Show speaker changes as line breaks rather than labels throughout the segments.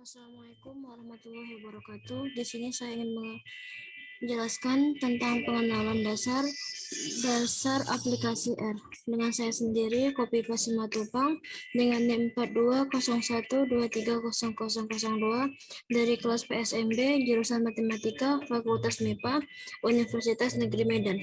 Assalamualaikum warahmatullahi wabarakatuh. Di sini saya ingin menjelaskan tentang pengenalan dasar aplikasi R. Dengan saya sendiri, Kopipa Simatupang, dengan NIM 4201230002 dari kelas PSMB, jurusan Matematika, Fakultas MIPA, Universitas Negeri Medan.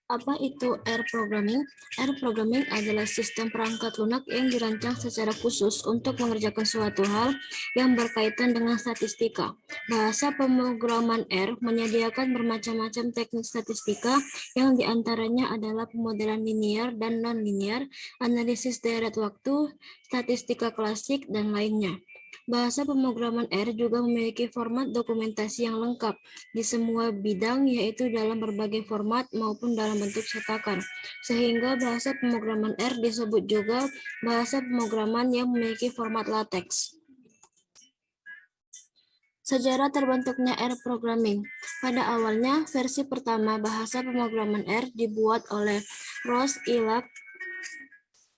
Apa itu R programming? R programming adalah sistem perangkat lunak yang dirancang secara khusus untuk mengerjakan suatu hal yang berkaitan dengan statistika. Bahasa pemrograman R menyediakan bermacam-macam teknik statistika yang diantaranya adalah pemodelan linear dan non-linear, analisis deret waktu, statistika klasik, dan lainnya. Bahasa pemrograman R juga memiliki format dokumentasi yang lengkap di semua bidang, yaitu dalam berbagai format maupun dalam bentuk cetakan, sehingga bahasa pemrograman R disebut juga bahasa pemrograman yang memiliki format LaTeX. Sejarah terbentuknya R programming. Pada awalnya, versi pertama bahasa pemrograman R dibuat oleh Ross Ilak,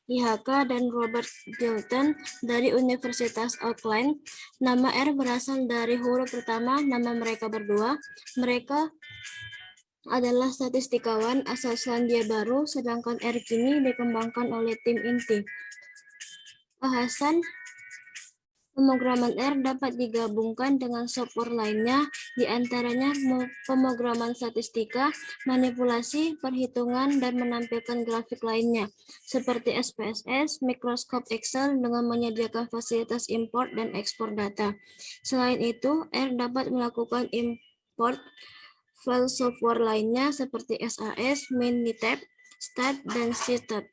IHK, dan Robert Gilton dari Universitas Auckland. Nama R berasal dari huruf pertama nama mereka berdua. Mereka adalah statistikawan asal Selandia Baru, sedangkan R kini dikembangkan oleh tim inti. Bahasan pemrograman R dapat digabungkan dengan software lainnya, diantaranya pemrograman statistika, manipulasi, perhitungan, dan menampilkan grafik lainnya, seperti SPSS, Microsoft Excel dengan menyediakan fasilitas import dan ekspor data. Selain itu, R dapat melakukan import file software lainnya seperti SAS, Minitab, Stat, dan Stat.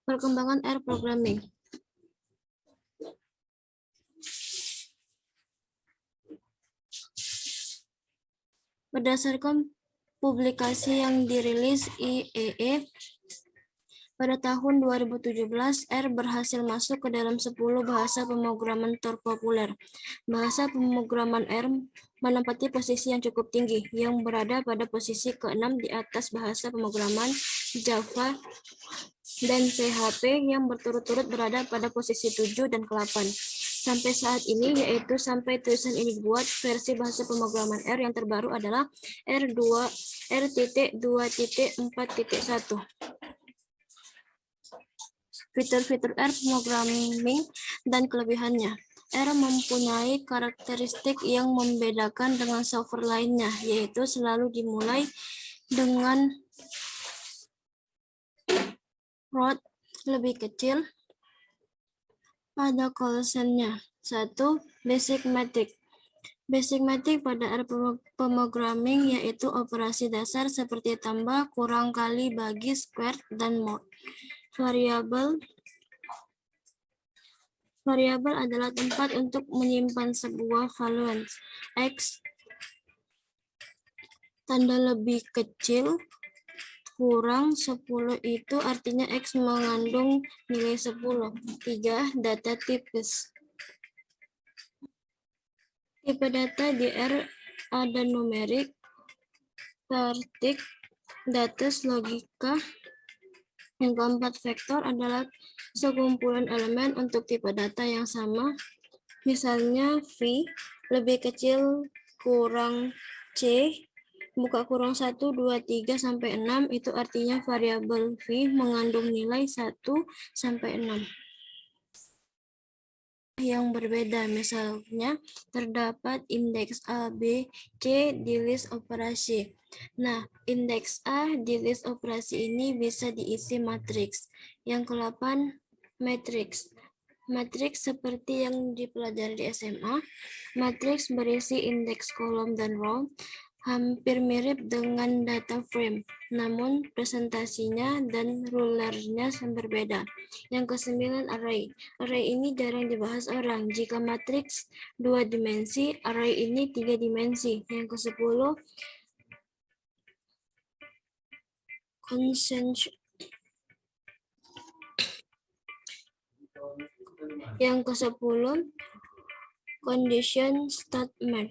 Perkembangan R programming. Berdasarkan publikasi yang dirilis IEEE pada tahun 2017, R berhasil masuk ke dalam 10 bahasa pemrograman terpopuler. Bahasa pemrograman R menempati posisi yang cukup tinggi, yang berada pada posisi ke-6 di atas bahasa pemrograman Java dan PHP yang berturut-turut berada pada posisi 7 dan ke-8. Sampai saat ini, yaitu sampai tulisan ini dibuat, versi bahasa pemrograman R yang terbaru adalah R.2.4.1. Fitur-fitur R programming dan kelebihannya. R mempunyai karakteristik yang membedakan dengan software lainnya, yaitu selalu dimulai dengan root lebih kecil pada call-sign-nya. 1. Basic Matrix. Basic Matrix pada R pemrogramming yaitu operasi dasar seperti tambah, kurang, kali, bagi, square, dan mod. Variabel adalah tempat untuk menyimpan sebuah values. X tanda lebih kecil kurang 10 itu artinya X mengandung nilai 10. 3. Data tipes. Tipe data di R ada numerik, statistik, datus, logika. Yang keempat, vektor adalah sekumpulan elemen untuk tipe data yang sama. Misalnya V lebih kecil kurang C, buka kurang 1, 2, 3, sampai 6, itu artinya variabel V mengandung nilai 1 sampai 6. Yang berbeda, misalnya terdapat indeks A, B, C di list operasi. Nah, indeks A di list operasi ini bisa diisi matriks. Yang ke-8, matriks. Matriks seperti yang dipelajari di SMA. Matriks berisi indeks kolom dan row, hampir mirip dengan data frame, namun presentasinya dan rulernya berbeda. Yang ke-9, array. Array ini jarang dibahas orang. Jika matriks 2 dimensi, array ini 3 dimensi. Yang ke-10, condition statement.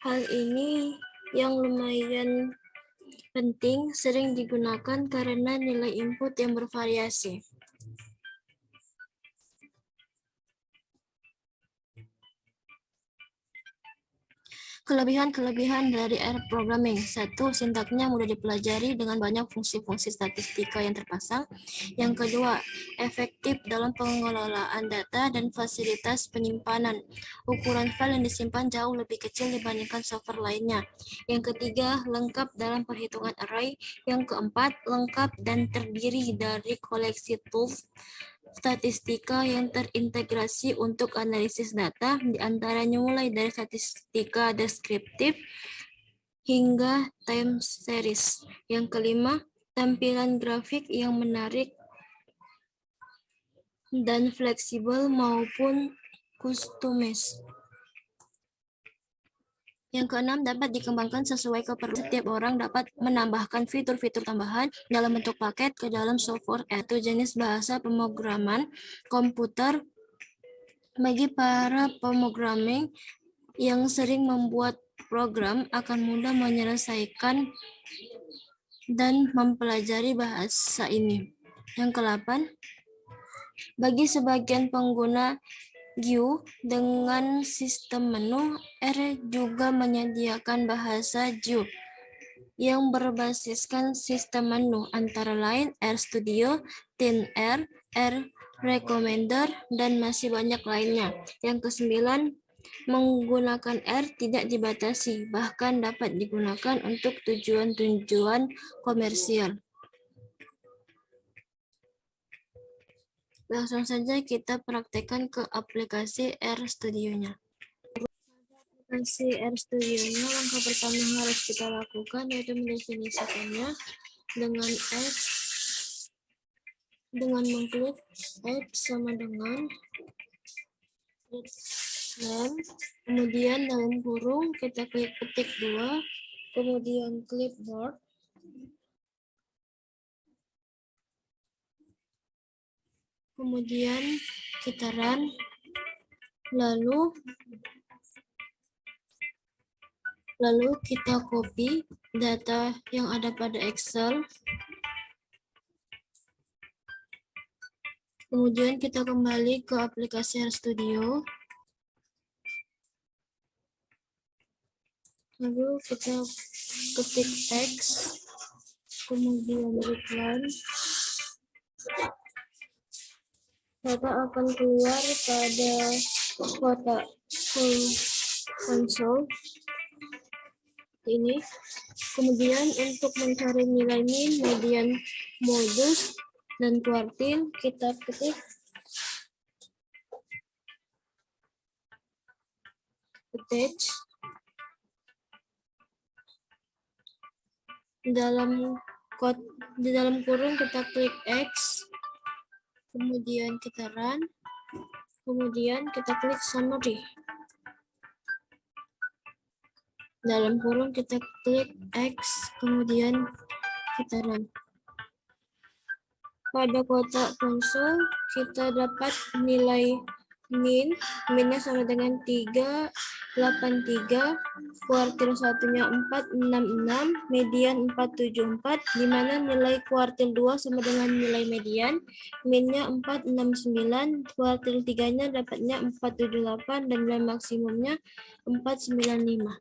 Hal ini yang lumayan penting, sering digunakan karena nilai input yang bervariasi. Kelebihan-kelebihan dari R programming. 1. Sintaknya mudah dipelajari dengan banyak fungsi-fungsi statistika yang terpasang. Yang kedua, efektif dalam pengelolaan data dan fasilitas penyimpanan. Ukuran file yang disimpan jauh lebih kecil dibandingkan software lainnya. Yang ketiga, lengkap dalam perhitungan array. Yang keempat, lengkap dan terdiri dari koleksi tools statistika yang terintegrasi untuk analisis data, diantaranya mulai dari statistika deskriptif hingga time series. Yang kelima, tampilan grafik yang menarik dan fleksibel maupun customize. Yang keenam, dapat dikembangkan sesuai keperluan. Setiap orang dapat menambahkan fitur-fitur tambahan dalam bentuk paket ke dalam software, yaitu jenis bahasa pemrograman komputer bagi para pemrogramming yang sering membuat program akan mudah menyelesaikan dan mempelajari bahasa ini. Yang ke-8, bagi sebagian pengguna GUI dengan sistem menu, R juga menyediakan bahasa GUI yang berbasiskan sistem menu, antara lain RStudio, ThinR, R Recommender, dan masih banyak lainnya. Yang ke-9, menggunakan R tidak dibatasi, bahkan dapat digunakan untuk tujuan-tujuan komersial. Langsung saja kita praktekkan ke aplikasi RStudio-nya. Aplikasi RStudio-nya, langkah pertama yang harus kita lakukan yaitu mendefinisikannya dengan X, dengan mengklik X sama dengan name, kemudian dalam kurung kita klik ketik 2, kemudian clipboard, kemudian kita run, lalu kita copy data yang ada pada Excel, kemudian kita kembali ke aplikasi RStudio, lalu kita ketik X, kemudian reply. Data akan keluar pada kotak konsol ini. Kemudian untuk mencari nilai min, median, modus, dan kuartil, kita ketik attach. Di dalam kurung kita klik X, kemudian kita run, kemudian kita klik summary. Dalam kurung kita klik X, kemudian kita run. Pada kotak konsol kita dapat nilai minnya sama dengan 383, kuartil satunya 466, median 474, di mana nilai kuartil 2 sama dengan nilai median, minnya 469, kuartil 3-nya dapatnya 478, dan nilai maksimumnya 495.